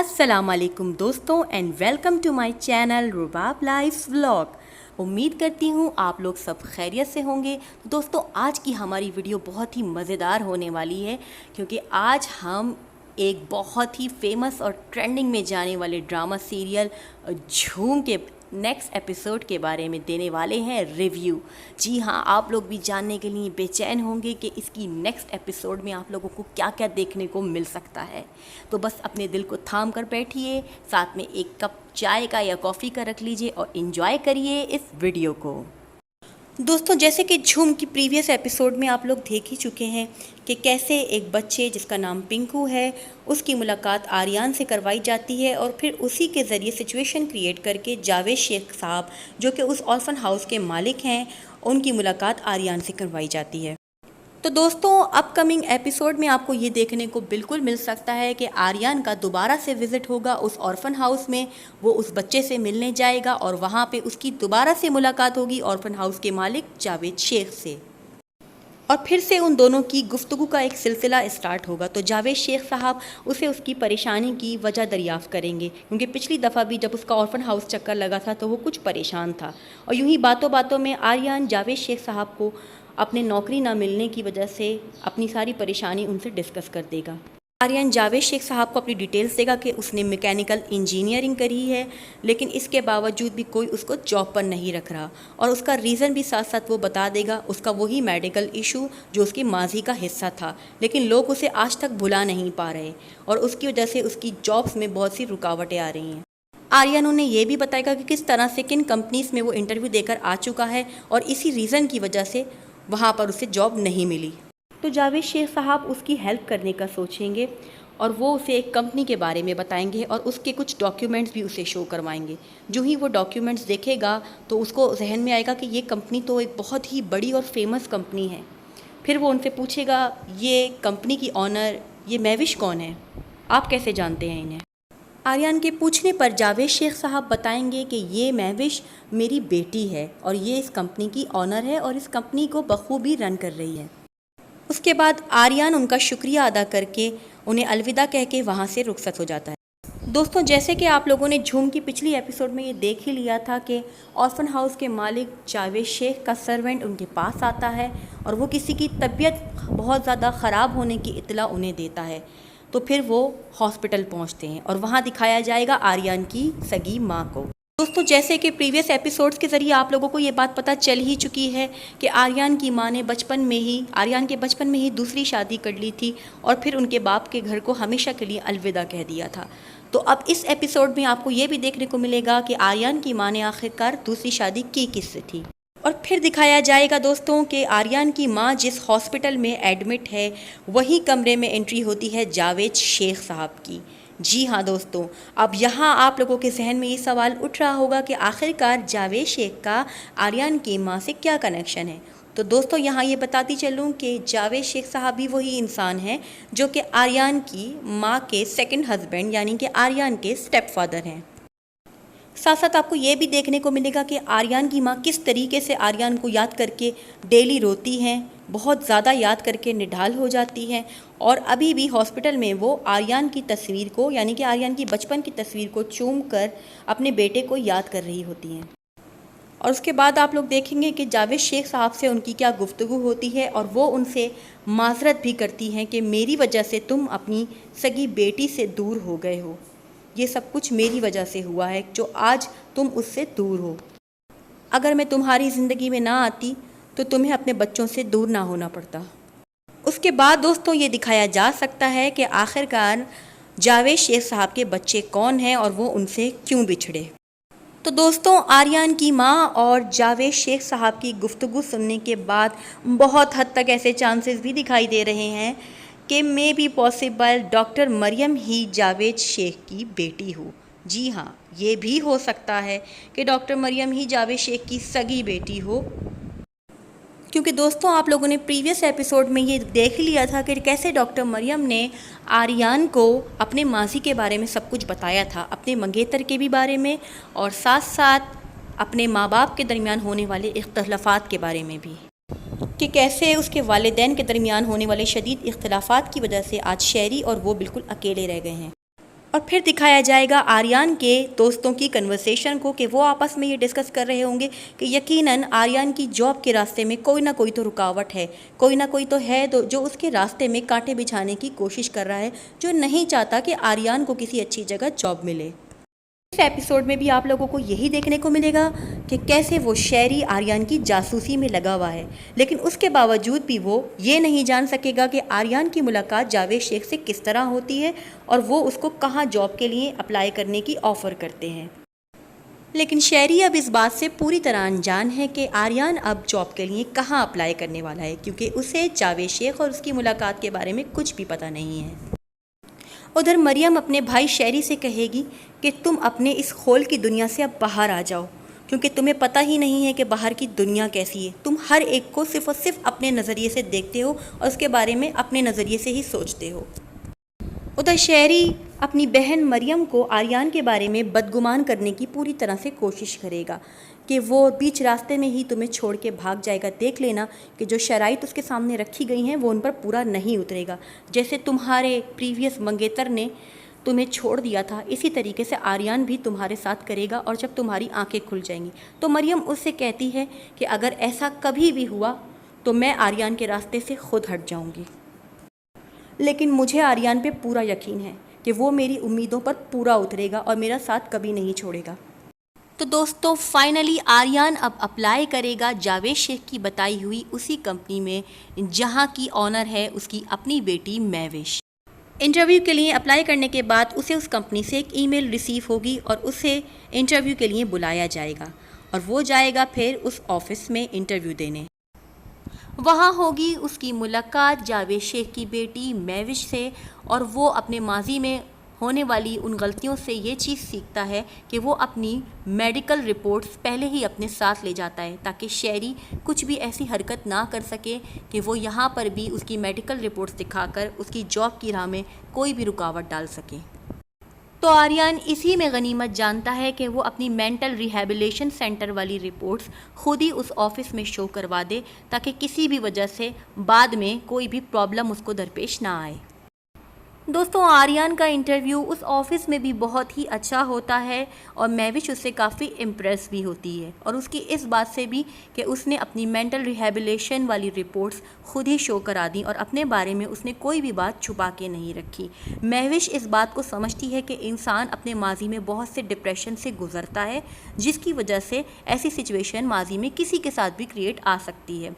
अस्सलाम वालेकुम दोस्तों and welcome to my channel Rubab life vlog. उम्मीद करती हूँ आप लोग सब खैरियत से होंगे। तो दोस्तों आज की हमारी वीडियो बहुत ही मज़ेदार होने वाली है क्योंकि आज हम एक बहुत ही फेमस और ट्रेंडिंग में जाने वाले ड्रामा सीरियल झूम के नेक्स्ट एपिसोड के बारे में देने वाले हैं रिव्यू। जी हाँ, आप लोग भी जानने के लिए बेचैन होंगे कि इसकी नेक्स्ट एपिसोड में आप लोगों को क्या क्या देखने को मिल सकता है। तो बस अपने दिल को थाम कर बैठिए, साथ में एक कप चाय का या कॉफ़ी का रख लीजिए और इन्जॉय करिए इस वीडियो को। दोस्तों जैसे कि झूम की प्रीवियस एपिसोड में आप लोग देख ही चुके हैं कि कैसे एक बच्चे जिसका नाम पिंकू है उसकी मुलाकात आर्यन से करवाई जाती है और फिर उसी के ज़रिए सिचुएशन क्रिएट करके जावेद शेख साहब जो कि उस ऑर्फन हाउस के मालिक हैं उनकी मुलाकात आर्यन से करवाई जाती है। तो दोस्तों अपकमिंग एपिसोड में आपको ये देखने को बिल्कुल मिल सकता है कि आर्यन का दोबारा से विज़िट होगा उस ऑर्फन हाउस में। वो उस बच्चे से मिलने जाएगा और वहाँ पे उसकी दोबारा से मुलाकात होगी ऑर्फन हाउस के मालिक जावेद शेख से, और फिर से उन दोनों की गुफ्तगू का एक सिलसिला स्टार्ट होगा। तो जावेद शेख साहब उसे उसकी परेशानी की वजह दरियाफ़्त करेंगे क्योंकि पिछली दफ़ा भी जब उसका ऑर्फन हाउस चक्कर लगा था तो वो कुछ परेशान था, और यूं ही बातों बातों में आर्यन जावेद शेख साहब को अपने नौकरी ना मिलने की वजह से अपनी सारी परेशानी उनसे डिस्कस कर देगा। आर्यन जावेद शेख साहब को अपनी डिटेल्स देगा कि उसने मैकेनिकल इंजीनियरिंग करी है लेकिन इसके बावजूद भी कोई उसको जॉब पर नहीं रख रहा, और उसका रीज़न भी साथ साथ वो बता देगा, उसका वही मेडिकल इशू जो उसकी माजी का हिस्सा था लेकिन लोग उसे आज तक भुला नहीं पा रहे और उसकी वजह से उसकी जॉब्स में बहुत सी रुकावटें आ रही हैं। आर्यन उन्हें ये भी बताएगा कि किस तरह से किन कंपनीज़ में वो इंटरव्यू देकर आ चुका है और इसी रीज़न की वजह से वहाँ पर उसे जॉब नहीं मिली। तो जावेद शेख साहब उसकी हेल्प करने का सोचेंगे और वो उसे एक कंपनी के बारे में बताएंगे और उसके कुछ डॉक्यूमेंट्स भी उसे शो करवाएंगे। जो ही वो डॉक्यूमेंट्स देखेगा तो उसको जहन में आएगा कि ये कंपनी तो एक बहुत ही बड़ी और फेमस कंपनी है। फिर वो उनसे पूछेगा ये कंपनी की ऑनर ये महविश कौन है, आप कैसे जानते हैं इन्हें। आर्यन के पूछने पर जावेद शेख साहब बताएंगे कि ये महविश मेरी बेटी है और ये इस कंपनी की ऑनर है और इस कंपनी को बखूबी रन कर रही है। उसके बाद आर्यन उनका शुक्रिया अदा करके उन्हें अलविदा कह के वहाँ से रुखसत हो जाता है। दोस्तों जैसे कि आप लोगों ने झूम की पिछली एपिसोड में ये देख ही लिया था कि ऑर्फन हाउस के मालिक जावेद शेख का सर्वेंट उनके पास आता है और वो किसी की तबीयत बहुत ज़्यादा ख़राब होने की इत्तला उन्हें देता है। तो फिर वो हॉस्पिटल पहुंचते हैं और वहां दिखाया जाएगा आर्यन की सगी माँ को। दोस्तों जैसे कि प्रीवियस एपिसोड्स के ज़रिए आप लोगों को ये बात पता चल ही चुकी है कि आर्यन की माँ ने आर्यन के बचपन में ही दूसरी शादी कर ली थी और फिर उनके बाप के घर को हमेशा के लिए अलविदा कह दिया था। तो अब इस एपिसोड में आपको ये भी देखने को मिलेगा कि आर्यन की माँ ने आखिरकार दूसरी शादी की किससे थी। और फिर दिखाया जाएगा दोस्तों कि आर्यन की माँ जिस हॉस्पिटल में एडमिट है वही कमरे में एंट्री होती है जावेद शेख साहब की। जी हाँ दोस्तों, अब यहाँ आप लोगों के जहन में ये सवाल उठ रहा होगा कि आखिरकार जावेद शेख का आर्यन की माँ से क्या कनेक्शन है। तो दोस्तों यहाँ ये बताती चलूँ कि जावेद शेख साहब भी वही इंसान हैं जो कि आर्यन की माँ के सेकंड हस्बैंड यानी कि आर्यन के स्टेप फादर हैं। साथ साथ आपको ये भी देखने को मिलेगा कि आर्यन की माँ किस तरीके से आर्यन को याद करके डेली रोती हैं, बहुत ज़्यादा याद करके निढाल हो जाती हैं और अभी भी हॉस्पिटल में वो आर्यन की तस्वीर को यानी कि आर्यन की बचपन की तस्वीर को चूम कर अपने बेटे को याद कर रही होती हैं। और उसके बाद आप लोग देखेंगे कि जावेद शेख साहब से उनकी क्या गुफ्तगू होती है और वो उनसे माजरत भी करती हैं कि मेरी वजह से तुम अपनी सगी बेटी से दूर हो गए हो, ये सब कुछ मेरी वजह से हुआ है जो आज तुम उससे दूर हो। अगर मैं तुम्हारी ज़िंदगी में ना आती तो तुम्हें अपने बच्चों से दूर ना होना पड़ता। उसके बाद दोस्तों ये दिखाया जा सकता है कि आखिरकार जावेद शेख साहब के बच्चे कौन हैं और वो उनसे क्यों बिछड़े। तो दोस्तों आर्यन की माँ और जावेद शेख साहब की गुफ्तगू सुनने के बाद बहुत हद तक ऐसे चांसेस भी दिखाई दे रहे हैं कि maybe possible doctor Maryam ही जावेद शेख की बेटी हो। जी हाँ, ये भी हो सकता है कि डॉक्टर मरियम ही जावेद शेख की सगी बेटी हो, क्योंकि दोस्तों आप लोगों ने प्रीवियस एपिसोड में ये देख लिया था कि कैसे डॉक्टर मरियम ने आर्यन को अपने माजी के बारे में सब कुछ बताया था, अपने मंगेतर के भी बारे में और साथ साथ अपने माँ बाप के दरमियान होने वाले इख्तलाफात के बारे में भी, कि कैसे उसके वालिदैन के दरमियान होने वाले शदीद इख्तलाफात की वजह से आज शहरी और वो बिल्कुल अकेले रह गए हैं। और फिर दिखाया जाएगा आर्यन के दोस्तों की कन्वर्सेशन को कि वो आपस में ये डिस्कस कर रहे होंगे कि यकीनन आर्यन की जॉब के रास्ते में कोई ना कोई तो रुकावट है, कोई ना कोई तो है जो उसके रास्ते में कांटे बिछाने की कोशिश कर रहा है, जो नहीं चाहता कि आर्यन को किसी अच्छी जगह जॉब मिले। इस एपिसोड में भी आप लोगों को यही देखने को मिलेगा कि कैसे वो शहरी आर्यन की जासूसी में लगा हुआ है, लेकिन उसके बावजूद भी वो ये नहीं जान सकेगा कि आर्यन की मुलाकात जावेद शेख से किस तरह होती है और वो उसको कहाँ जॉब के लिए अप्लाई करने की ऑफ़र करते हैं। लेकिन शहरी अब इस बात से पूरी तरह अनजान है कि आर्यन अब जॉब के लिए कहाँ अप्लाई करने वाला है, क्योंकि उसे जावेद शेख और उसकी मुलाकात के बारे में कुछ भी पता नहीं है। उधर मरियम अपने भाई शहरी से कहेगी कि तुम अपने इस खोल की दुनिया से अब बाहर आ जाओ, क्योंकि तुम्हें पता ही नहीं है कि बाहर की दुनिया कैसी है। तुम हर एक को सिर्फ़ और सिर्फ अपने नज़रिए से देखते हो और उसके बारे में अपने नज़रिए से ही सोचते हो। उधर शहरी अपनी बहन मरियम को आर्यन के बारे में बदगुमान करने की पूरी तरह से कोशिश करेगा कि वो बीच रास्ते में ही तुम्हें छोड़ के भाग जाएगा। देख लेना कि जो शराइत उसके सामने रखी गई हैं वो उन पर पूरा नहीं उतरेगा। जैसे तुम्हारे प्रीवियस मंगेतर ने तुम्हें छोड़ दिया था, इसी तरीके से आर्यन भी तुम्हारे साथ करेगा और जब तुम्हारी आंखें खुल जाएंगी। तो मरियम उससे कहती है कि अगर ऐसा कभी भी हुआ तो मैं आर्यन के रास्ते से खुद हट जाऊंगी, लेकिन मुझे आर्यन पे पूरा यकीन है कि वो मेरी उम्मीदों पर पूरा उतरेगा और मेरा साथ कभी नहीं छोड़ेगा। तो दोस्तों फाइनली आर्यन अब अप्लाई करेगा जावेद शेख की बताई हुई उसी कंपनी में जहां की ऑनर है उसकी अपनी बेटी महविश। इंटरव्यू के लिए अप्लाई करने के बाद उसे उस कंपनी से एक ईमेल रिसीव होगी और उसे इंटरव्यू के लिए बुलाया जाएगा और वो जाएगा फिर उस ऑफिस में इंटरव्यू देने। वहाँ होगी उसकी मुलाकात जावेद शेख की बेटी महविश से और वो अपने माजी में होने वाली उन गलतियों से ये चीज़ सीखता है कि वो अपनी मेडिकल रिपोर्ट्स पहले ही अपने साथ ले जाता है ताकि शहरी कुछ भी ऐसी हरकत ना कर सके कि वो यहाँ पर भी उसकी मेडिकल रिपोर्ट्स दिखाकर उसकी जॉब की राह में कोई भी रुकावट डाल सके। तो आर्यन इसी में गनीमत जानता है कि वो अपनी मेंटल रिहैबिलिटेशन सेंटर वाली रिपोर्ट्स खुद ही उस ऑफिस में शो करवा दे ताकि किसी भी वजह से बाद में कोई भी प्रॉब्लम उसको दरपेश ना आए। दोस्तों आर्यन का इंटरव्यू उस ऑफिस में भी बहुत ही अच्छा होता है और महविश उससे काफ़ी इम्प्रेस भी होती है और उसकी इस बात से भी कि उसने अपनी मेंटल रिहैबिलिटेशन वाली रिपोर्ट्स खुद ही शो करा दी और अपने बारे में उसने कोई भी बात छुपा के नहीं रखी। महविश इस बात को समझती है कि इंसान अपने माजी में बहुत से डिप्रेशन से गुजरता है जिसकी वजह से ऐसी सिचुएशन माजी में किसी के साथ भी क्रिएट आ सकती है।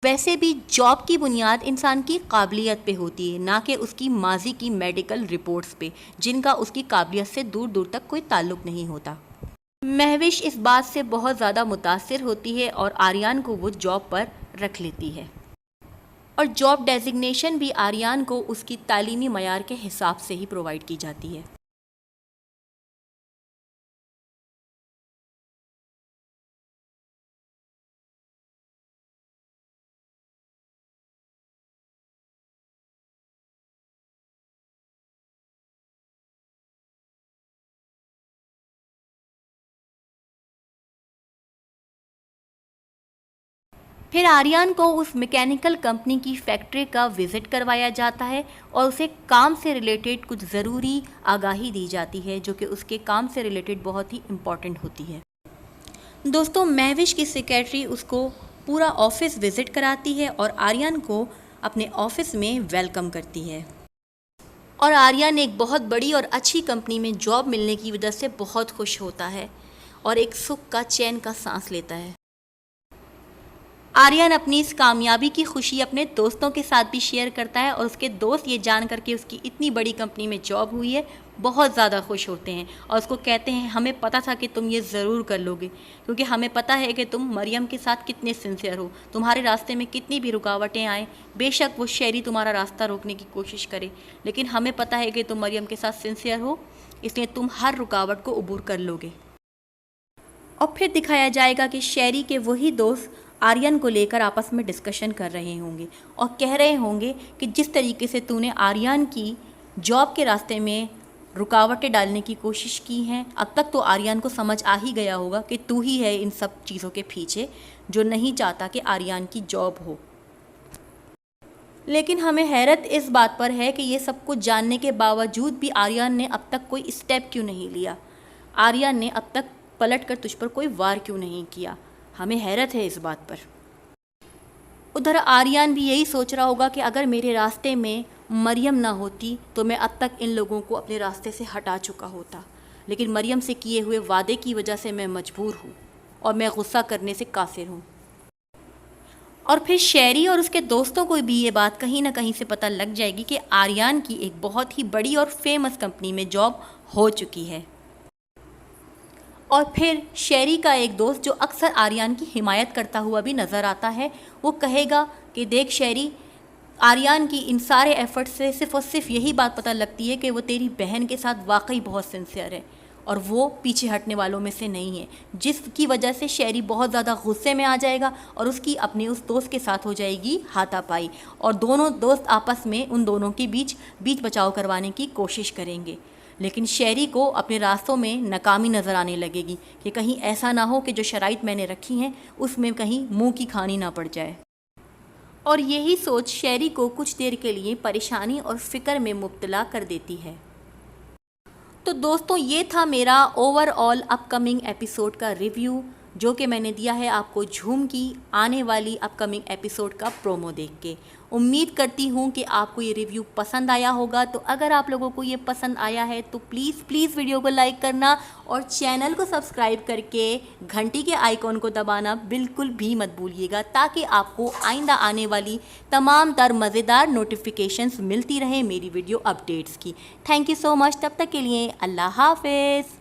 वैसे भी जॉब की बुनियाद इंसान की काबिलियत पे होती है, ना कि उसकी माजी की मेडिकल रिपोर्ट्स पे जिनका उसकी काबिलियत से दूर दूर तक कोई ताल्लुक़ नहीं होता। महविश इस बात से बहुत ज़्यादा मुतासिर होती है और आर्यन को वो जॉब पर रख लेती है और जॉब डेजिग्नेशन भी आर्यन को उसकी तालीमी मयार के हिसाब से ही प्रोवाइड की जाती है। फिर आर्यन को उस मैकेनिकल कंपनी की फैक्ट्री का विज़िट करवाया जाता है और उसे काम से रिलेटेड कुछ ज़रूरी आगाही दी जाती है जो कि उसके काम से रिलेटेड बहुत ही इम्पॉर्टेंट होती है। दोस्तों महविश की सेक्रेटरी उसको पूरा ऑफिस विज़िट कराती है और आर्यन को अपने ऑफिस में वेलकम करती है और आर्यन एक बहुत बड़ी और अच्छी कंपनी में जॉब मिलने की वजह से बहुत खुश होता है और एक सुख का चैन का सांस लेता है। आर्यन अपनी इस कामयाबी की खुशी अपने दोस्तों के साथ भी शेयर करता है और उसके दोस्त ये जान करके उसकी इतनी बड़ी कंपनी में जॉब हुई है बहुत ज़्यादा खुश होते हैं और उसको कहते हैं हमें पता था कि तुम ये ज़रूर कर लोगे, क्योंकि हमें पता है कि तुम मरियम के साथ कितने सिंसियर हो। तुम्हारे रास्ते में कितनी भी रुकावटें आएँ, बेशक वो शहरी तुम्हारा रास्ता रोकने की कोशिश करे, लेकिन हमें पता है कि तुम मरियम के साथ सिंसियर हो, इसलिए तुम हर रुकावट को अबूर कर लोगे। और फिर दिखाया जाएगा कि शहरी के वही दोस्त आर्यन को लेकर आपस में डिस्कशन कर रहे होंगे और कह रहे होंगे कि जिस तरीके से तूने आर्यन की जॉब के रास्ते में रुकावटें डालने की कोशिश की हैं, अब तक तो आर्यन को समझ आ ही गया होगा कि तू ही है इन सब चीज़ों के पीछे जो नहीं चाहता कि आर्यन की जॉब हो। लेकिन हमें हैरत इस बात पर है कि ये सब कुछ जानने के बावजूद भी आर्यन ने अब तक कोई स्टेप क्यों नहीं लिया। आर्यन ने अब तक पलट कर तुझ पर कोई वार क्यों नहीं किया। हमें हैरत है इस बात पर। उधर आर्यन भी यही सोच रहा होगा कि अगर मेरे रास्ते में मरियम ना होती तो मैं अब तक इन लोगों को अपने रास्ते से हटा चुका होता, लेकिन मरियम से किए हुए वादे की वजह से मैं मजबूर हूँ और मैं गुस्सा करने से काफिर हूँ। और फिर शेरी और उसके दोस्तों को भी ये बात कहीं ना कहीं से पता लग जाएगी कि आर्यन की एक बहुत ही बड़ी और फेमस कंपनी में जॉब हो चुकी है। और फिर शेरी का एक दोस्त जो अक्सर आर्यन की हिमायत करता हुआ भी नज़र आता है, वो कहेगा कि देख शेरी, आर्यन की इन सारे एफर्ट से सिर्फ़ और सिर्फ यही बात पता लगती है कि वो तेरी बहन के साथ वाकई बहुत सिंसियर है और वो पीछे हटने वालों में से नहीं है, जिसकी वजह से शेरी बहुत ज़्यादा गुस्से में आ जाएगा और उसकी अपने उस दोस्त के साथ हो जाएगी हाथापाई और दोनों दोस्त आपस में उन दोनों के बीच बचाव करवाने की कोशिश करेंगे। लेकिन शेरी को अपने रास्तों में नाकामी नज़र आने लगेगी कि कहीं ऐसा ना हो कि जो शराइत मैंने रखी हैं उसमें कहीं मुंह की खानी ना पड़ जाए। और यही सोच शेरी को कुछ देर के लिए परेशानी और फिक्र में मुब्तला कर देती है। तो दोस्तों, ये था मेरा ओवरऑल अपकमिंग एपिसोड का रिव्यू, जो कि मैंने दिया है आपको झूम की आने वाली अपकमिंग एपिसोड का प्रोमो देख के। उम्मीद करती हूँ कि आपको ये रिव्यू पसंद आया होगा। तो अगर आप लोगों को ये पसंद आया है तो प्लीज़ वीडियो को लाइक करना और चैनल को सब्सक्राइब करके घंटी के आइकॉन को दबाना बिल्कुल भी मत भूलिएगा, ताकि आपको आइंदा आने वाली तमाम तर मज़ेदार नोटिफिकेशंस मिलती रहे मेरी वीडियो अपडेट्स की। Thank you so much. तब तक के लिए अल्लाह हाफ़िज़।